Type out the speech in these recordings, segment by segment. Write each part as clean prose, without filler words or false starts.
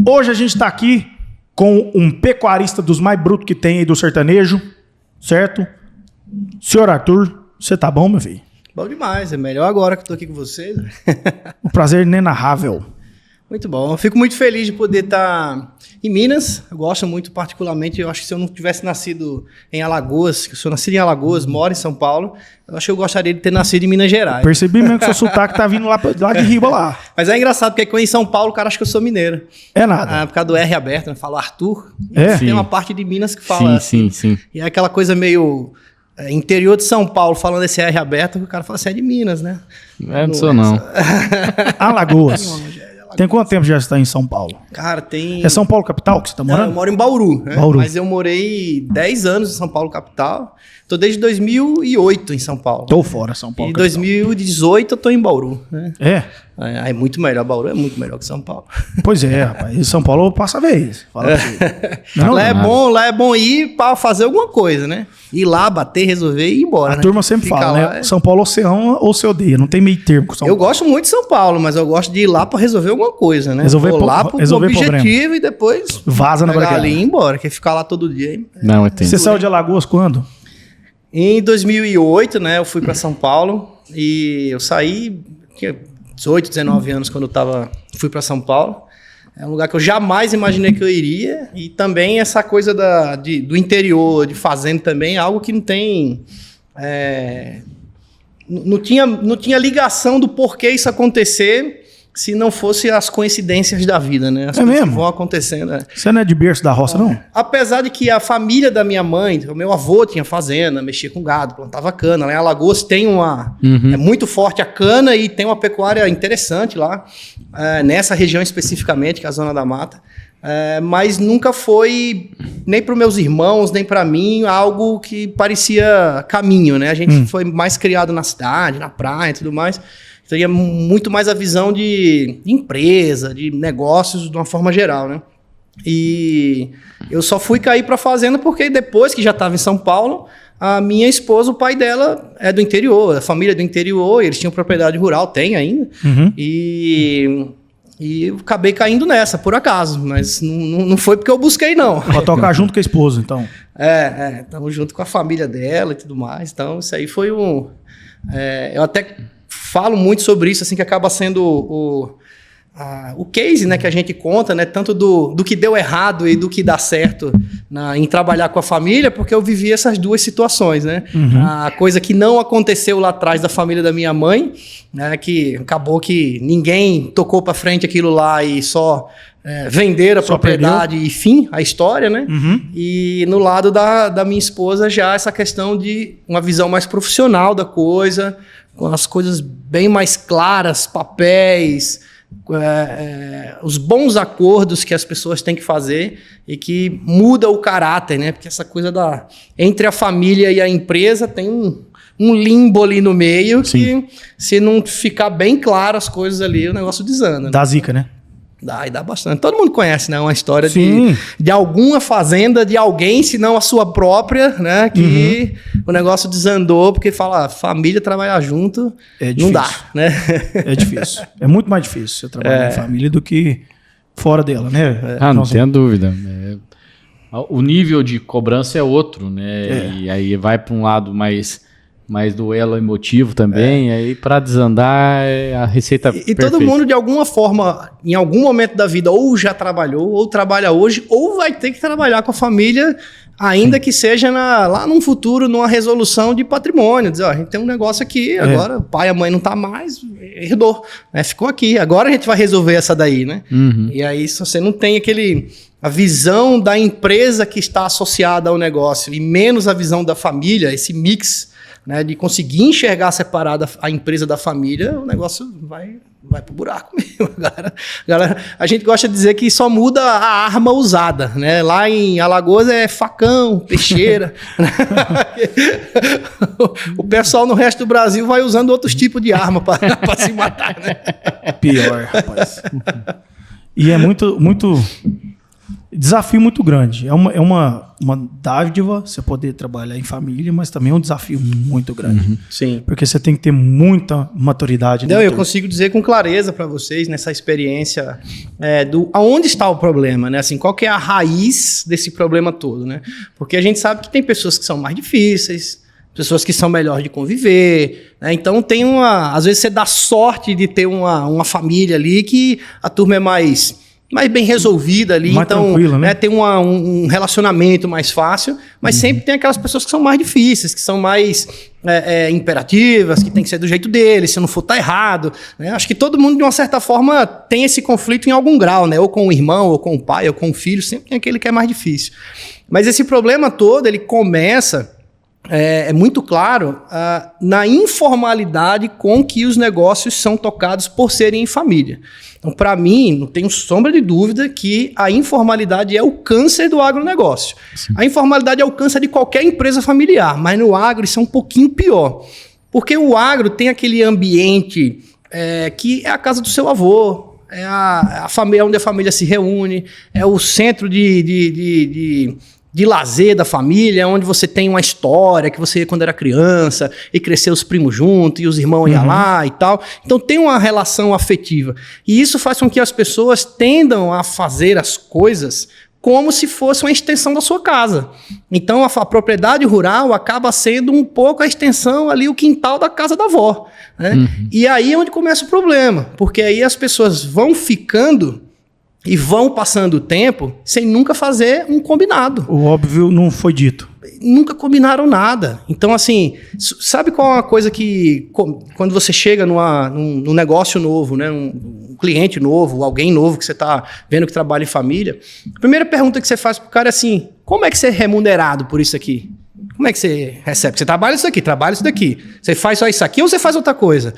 Hoje a gente tá aqui com um pecuarista dos mais brutos que tem aí do sertanejo, certo? Senhor Arthur, você tá bom, meu filho? Bom demais, é melhor agora que eu tô aqui com vocês. Um prazer inenarrável. Muito bom, eu fico muito feliz de poder estar em Minas. Eu gosto muito particularmente, eu acho que se eu não tivesse nascido em Alagoas, que eu sou nascido em Alagoas, moro em São Paulo, eu acho que eu gostaria de ter nascido em Minas Gerais. Percebi mesmo que seu sotaque tá vindo lá de riba lá. Mas é engraçado, porque quando em São Paulo o cara acha que eu sou mineiro. É nada. Por causa do R aberto, né? Fala Arthur. É? Tem uma parte de Minas que fala sim. E é aquela coisa meio interior de São Paulo, falando esse R aberto, que o cara fala assim, é de Minas, né? Não sou não. Alagoas. Tem quanto tempo já está em São Paulo? Cara, tem... É São Paulo capital que você tá morando? Eu moro em Bauru, né? Bauru. Mas eu morei 10 anos em São Paulo capital. Tô desde 2008 em São Paulo. Tô fora, São Paulo E em capital. 2018 eu tô em Bauru, né? É? É muito melhor, Bauru é muito melhor que São Paulo. Pois é, rapaz. Em São Paulo passa a vez. Fala pra você. Não, Lá é bom ir pra fazer alguma coisa, né? Ir lá, bater, resolver e ir embora, a né? turma sempre Ficar fala, lá né? São Paulo você ama ou você odeia. Não tem meio termo com São Eu Paulo. gosto muito de São Paulo, mas eu gosto de ir lá pra resolver alguma coisa, né? Vou lá pro objetivo problema. e depois Vaza na pegar braguela. ali e ir embora. Quer ficar lá todo dia, hein? Não, entendo. Você saiu de Alagoas quando? Em 2008, né, eu fui para São Paulo e eu saí, tinha 18, 19 anos quando fui para São Paulo. É um lugar que eu jamais imaginei que eu iria. E também essa coisa do interior, de fazenda também, é algo que não tem... Não tinha ligação do porquê isso acontecer se não fosse as coincidências da vida, né? As coisas mesmo? que vão acontecendo. Você não é de berço da roça, não? Apesar de que a família da minha mãe, o meu avô tinha fazenda, mexia com gado, plantava cana. Lá em Alagoas tem é muito forte a cana e tem uma pecuária interessante lá, nessa região especificamente, que é a Zona da Mata. Mas nunca foi, nem para os meus irmãos, nem para mim, algo que parecia caminho, né? A gente foi mais criado na cidade, na praia e tudo mais. Teria muito mais a visão de empresa, de negócios de uma forma geral, né? E eu só fui cair para a fazenda porque depois que já estava em São Paulo, a minha esposa, o pai dela é do interior, a família é do interior, eles tinham propriedade rural, tem ainda, e eu acabei caindo nessa, por acaso, mas não foi porque eu busquei, não. Pra tocar junto com a esposa, então. Estamos junto com a família dela e tudo mais, então isso aí foi eu até falo muito sobre isso, assim, que acaba sendo o case, né, que a gente conta, né, tanto do que deu errado e do que dá certo em trabalhar com a família, porque eu vivi essas duas situações, né? A coisa que não aconteceu lá atrás da família da minha mãe, né, que acabou que ninguém tocou para frente aquilo lá e só venderam a propriedade e fim, a história, né? E no lado da minha esposa já essa questão de uma visão mais profissional da coisa, com as coisas bem mais claras, papéis, os bons acordos que as pessoas têm que fazer e que muda o caráter, né? Porque essa coisa entre a família e a empresa tem um limbo ali no meio. Sim. Que se não ficar bem claro as coisas ali, o negócio desanda. Né? Dá zica, né? Dá bastante. Todo mundo conhece, né? Uma história de alguma fazenda de alguém, se não a sua própria, né? Que o negócio desandou porque fala, família trabalhar junto não dá, né? É difícil. É muito mais difícil você trabalhar em família do que fora dela, né? Não tenha dúvida. O nível de cobrança é outro, né? E aí vai para um lado mais duelo emotivo também, aí para desandar a receita E todo mundo de alguma forma, em algum momento da vida, ou já trabalhou, ou trabalha hoje, ou vai ter que trabalhar com a família, ainda que seja lá num futuro, numa resolução de patrimônio, dizer, ó, a gente tem um negócio aqui, agora o pai e a mãe não tá mais, herdou, né? Ficou aqui, agora a gente vai resolver essa daí, né? E aí se você não tem a visão da empresa que está associada ao negócio e menos a visão da família, esse mix, né, de conseguir enxergar separada a empresa da família, o negócio vai pro buraco mesmo. Galera, a gente gosta de dizer que só muda a arma usada, né? Lá em Alagoas é facão, peixeira. O pessoal no resto do Brasil vai usando outros tipos de arma para se matar, né? Pior, rapaz. E é muito... Desafio muito grande. É uma dádiva você poder trabalhar em família, mas também é um desafio muito grande. Sim. Porque você tem que ter muita maturidade. Não, eu consigo dizer com clareza para vocês, nessa experiência, aonde está o problema, né? Assim, qual que é a raiz desse problema todo, né? Porque a gente sabe que tem pessoas que são mais difíceis, pessoas que são melhores de conviver, né? Então às vezes você dá sorte de ter uma família ali que a turma é mais bem resolvida ali, mais então tranquila, né? Tem um relacionamento mais fácil, mas sempre tem aquelas pessoas que são mais difíceis, que são mais imperativas, que tem que ser do jeito deles, se não for tá errado, né? Acho que todo mundo de uma certa forma tem esse conflito em algum grau, né? Ou com o irmão, ou com o pai, ou com o filho, sempre tem aquele que é mais difícil. Mas esse problema todo, ele começa, é muito claro, na informalidade com que os negócios são tocados por serem em família. Então, para mim, não tenho sombra de dúvida que a informalidade é o câncer do agronegócio. Sim. A informalidade é o câncer de qualquer empresa familiar, mas no agro isso é um pouquinho pior. Porque o agro tem aquele ambiente que é a casa do seu avô, é a família onde a família se reúne, é o centro de lazer da família, onde você tem uma história que você, quando era criança, e cresceu os primos juntos, e os irmãos iam lá e tal. Então tem uma relação afetiva. E isso faz com que as pessoas tendam a fazer as coisas como se fosse uma extensão da sua casa. Então a propriedade rural acaba sendo um pouco a extensão ali, o quintal da casa da avó, né? E aí é onde começa o problema, porque aí as pessoas vão ficando e vão passando o tempo sem nunca fazer um combinado. O óbvio não foi dito. Nunca combinaram nada. Então, assim, sabe qual é uma coisa que, quando você chega num negócio novo, né, um cliente novo, alguém novo que você está vendo que trabalha em família, a primeira pergunta que você faz pro cara é assim: como é que você é remunerado por isso aqui? Como é que você recebe? Você trabalha isso aqui, trabalha isso daqui. Você faz só isso aqui ou você faz outra coisa?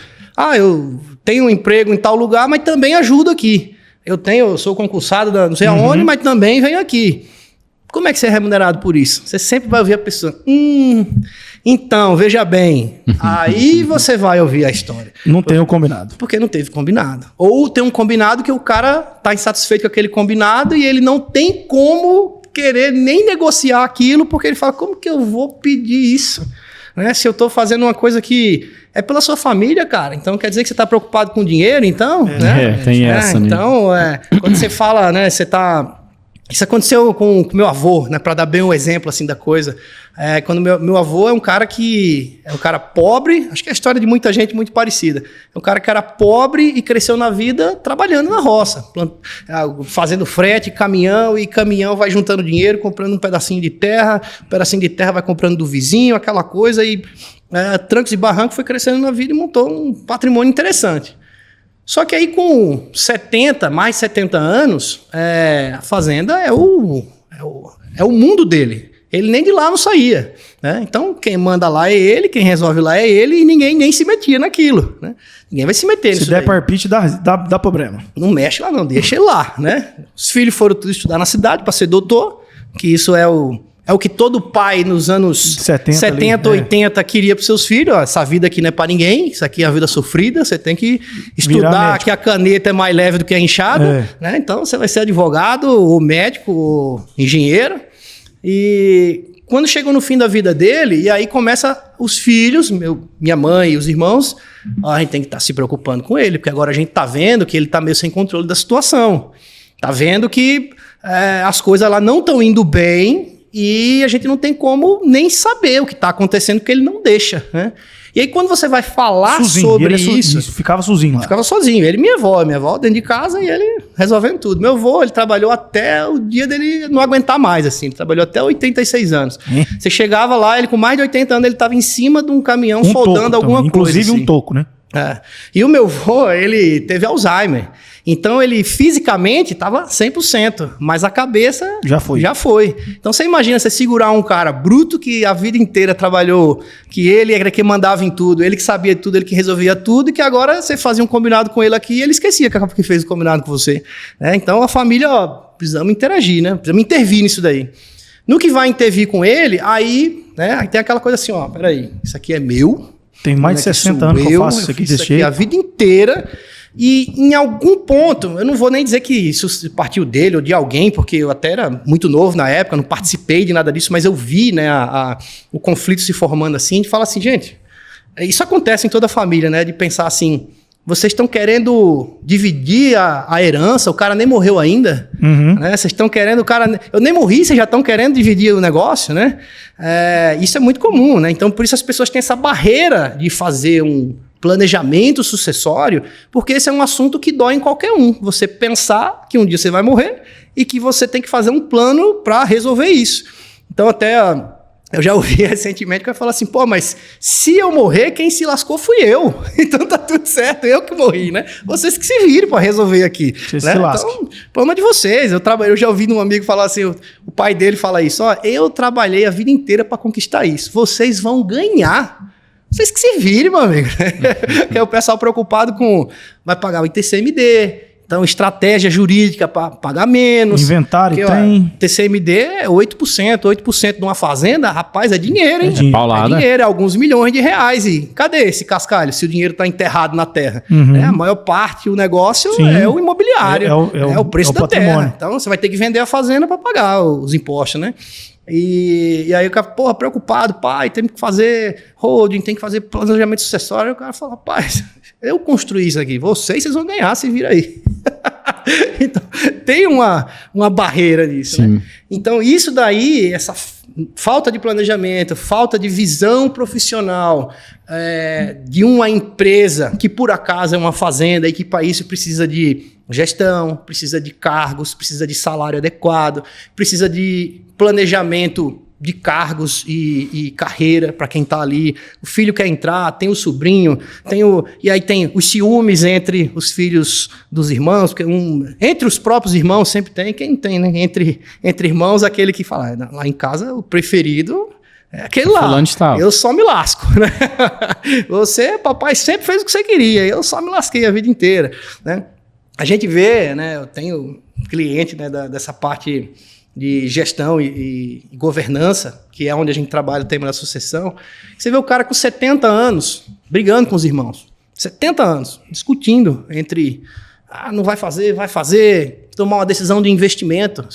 Eu tenho um emprego em tal lugar, mas também ajudo aqui. Eu sou concursado não sei aonde, mas também venho aqui. Como é que você é remunerado por isso? Você sempre vai ouvir a pessoa. Então, veja bem. Aí você vai ouvir a história. Não tem um combinado. Porque não teve combinado. Ou tem um combinado que o cara está insatisfeito com aquele combinado e ele não tem como querer nem negociar aquilo, porque ele fala, como que eu vou pedir isso? Né? Se eu estou fazendo uma coisa que é pela sua família, cara. Então quer dizer que você está preocupado com dinheiro, então? Né? Tem essa, né? Então, quando você fala, né, você está... Isso aconteceu com meu avô, né, para dar bem um exemplo assim da coisa. Quando meu avô é um cara pobre, acho que é a história de muita gente muito parecida. É um cara que era pobre e cresceu na vida trabalhando na roça, fazendo frete, caminhão, e caminhão vai juntando dinheiro, comprando um pedacinho de terra vai comprando do vizinho, aquela coisa, e trancos e barrancos, foi crescendo na vida e montou um patrimônio interessante. Só que aí com mais 70 anos, a fazenda é o mundo dele. Ele nem de lá não saía, né? Então quem manda lá é ele, quem resolve lá é ele, e ninguém nem se metia naquilo, né? Ninguém vai se meter nisso. Se der palpite, dá problema. Não mexe lá não, deixa ele lá, né? Os filhos foram tudo estudar na cidade para ser doutor, que isso é o que todo pai nos anos 70 80 queria para seus filhos. Ó, essa vida aqui não é para ninguém, isso aqui é a vida sofrida, você tem que estudar, que a caneta é mais leve do que a enxada, né? Então você vai ser advogado, ou médico, ou engenheiro. E quando chegou no fim da vida dele, e aí começa os filhos, minha mãe e os irmãos, a gente tem que estar se preocupando com ele, porque agora a gente está vendo que ele está meio sem controle da situação. Está vendo que as coisas lá não estão indo bem, e a gente não tem como nem saber o que está acontecendo, porque ele não deixa, né? E aí quando você vai falar sobre isso... Ficava sozinho lá. Ficava sozinho. Ele e minha avó dentro de casa, e ele resolvendo tudo. Meu avô, ele trabalhou até o dia dele não aguentar mais, assim. Ele trabalhou até 86 anos. Você chegava lá, ele com mais de 80 anos, ele estava em cima de um caminhão soldando alguma coisa. Inclusive assim. Um toco, né? E o meu avô, ele teve Alzheimer. Então ele fisicamente estava 100%, mas a cabeça já foi. Então você imagina você segurar um cara bruto que a vida inteira trabalhou, que ele era quem mandava em tudo, ele que sabia tudo, ele que resolvia tudo, e que agora você fazia um combinado com ele aqui e ele esquecia que fez o combinado com você. Então a família, precisamos interagir, né? Precisamos intervir nisso daí. No que vai intervir com ele, aí tem aquela coisa assim, peraí, isso aqui é meu. Tem mais de 60 anos que eu faço isso aqui desse jeito. A vida inteira. E em algum ponto, eu não vou nem dizer que isso partiu dele ou de alguém, porque eu até era muito novo na época, não participei de nada disso, mas eu vi, né, o conflito se formando assim, de falar assim, gente, isso acontece em toda a família, né, de pensar assim, vocês estão querendo dividir a herança, o cara nem morreu ainda, né? Vocês estão querendo, o cara... Eu nem morri, vocês já estão querendo dividir o negócio, né? Isso é muito comum, né? Então, por isso as pessoas têm essa barreira de fazer um planejamento sucessório, porque esse é um assunto que dói em qualquer um. Você pensar que um dia você vai morrer e que você tem que fazer um plano para resolver isso. Então, até... Eu já ouvi recentemente que vai falar assim, pô, mas se eu morrer, quem se lascou fui eu. Então tá tudo certo, eu que morri, né? Vocês que se virem para resolver aqui. Né? Então, problema de vocês. Eu já ouvi um amigo falar assim, o pai dele fala isso, ó, eu trabalhei a vida inteira para conquistar isso. Vocês vão ganhar. Vocês que se virem, meu amigo. Que é o pessoal preocupado com, vai pagar o ITCMD, então, estratégia jurídica para pagar menos. Inventário porque, tem. Ó, TCMD é 8% de uma fazenda, rapaz, é dinheiro, hein? É dinheiro, é alguns milhões de reais. E cadê esse cascalho, se o dinheiro está enterrado na terra? A maior parte do negócio é o imobiliário, é o preço da terra. Então, você vai ter que vender a fazenda para pagar os impostos, né? E aí o cara, porra, preocupado, pai, tem que fazer holding, tem que fazer planejamento sucessório. O cara fala, rapaz, eu construí isso aqui, vocês vão ganhar, se vira aí. Então, tem uma barreira nisso, né? Então, isso daí, essa falta de planejamento, falta de visão profissional de uma empresa que, por acaso, é uma fazenda e que para isso precisa de gestão, precisa de cargos, precisa de salário adequado, precisa de planejamento de cargos e carreira para quem está ali. O filho quer entrar, tem o sobrinho, e aí tem os ciúmes entre os filhos dos irmãos, porque entre os próprios irmãos sempre tem, quem tem, né? Entre irmãos, aquele que fala, lá em casa o preferido é aquele lá, eu só me lasco, né? Papai sempre fez o que você queria, eu só me lasquei a vida inteira, né? A gente vê, né? Eu tenho cliente, né, dessa parte de gestão e governança, que é onde a gente trabalha o tema da sucessão. Você vê o cara com 70 anos, brigando com os irmãos. 70 anos, discutindo entre, não vai fazer, tomar uma decisão de investimento.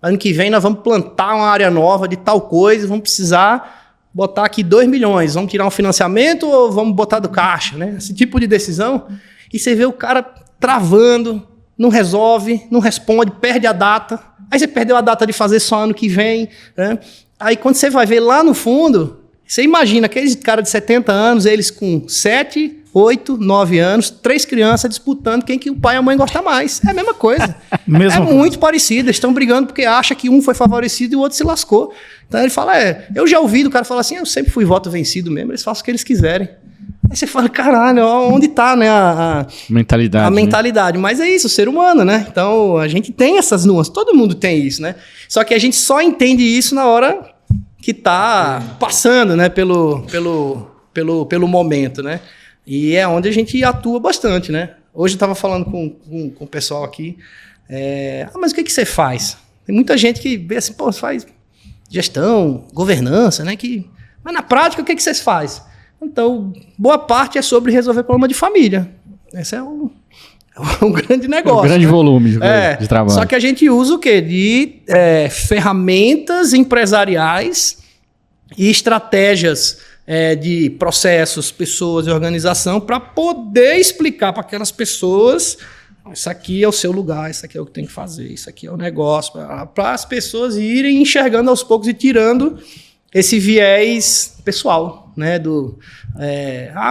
Ano que vem nós vamos plantar uma área nova de tal coisa, vamos precisar botar aqui 2 milhões, vamos tirar um financiamento ou vamos botar do caixa, né? Esse tipo de decisão. E você vê o cara travando, não resolve, não responde, perde a data. Aí você perdeu a data de fazer só ano que vem, né? Aí quando você vai ver lá no fundo, você imagina aqueles caras de 70 anos, eles com 7, 8, 9 anos, 3 crianças disputando quem que o pai e a mãe gostam mais. É a mesma coisa. É muito parecido. Eles estão brigando porque acham que um foi favorecido e o outro se lascou. Então ele fala, eu já ouvi do cara falar assim, eu sempre fui voto vencido mesmo, eles fazem o que eles quiserem. Aí você fala, caralho, onde está, né, a mentalidade. A mentalidade. Né? Mas é isso, o ser humano, né? Então a gente tem essas nuances, todo mundo tem isso, né? Só que a gente só entende isso na hora que está passando, né, pelo momento, né? E é onde a gente atua bastante, né? Hoje eu estava falando com o pessoal aqui, mas o que você faz? Tem muita gente que vê assim, pô, você faz gestão, governança, né? Mas na prática, o que vocês fazem? Então, boa parte é sobre resolver problema de família. Esse é um grande negócio. Um grande volume de trabalho. Só que a gente usa o quê? De ferramentas empresariais e estratégias de processos, pessoas e organização para poder explicar para aquelas pessoas, isso aqui é o seu lugar, isso aqui é o que tem que fazer, isso aqui é o negócio, para as pessoas irem enxergando aos poucos e tirando esse viés pessoal, né,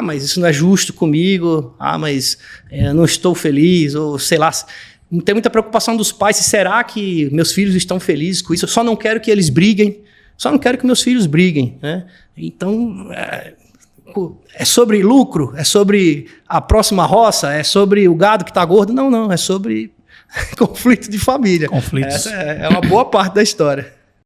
mas isso não é justo comigo, mas eu não estou feliz, ou sei lá, tem muita preocupação dos pais, será que meus filhos estão felizes com isso? Eu só não quero que eles briguem, só não quero que meus filhos briguem, né? Então, é sobre lucro? É sobre a próxima roça? É sobre o gado que está gordo? Não, é sobre conflito de família. Conflitos. Essa é uma boa parte da história.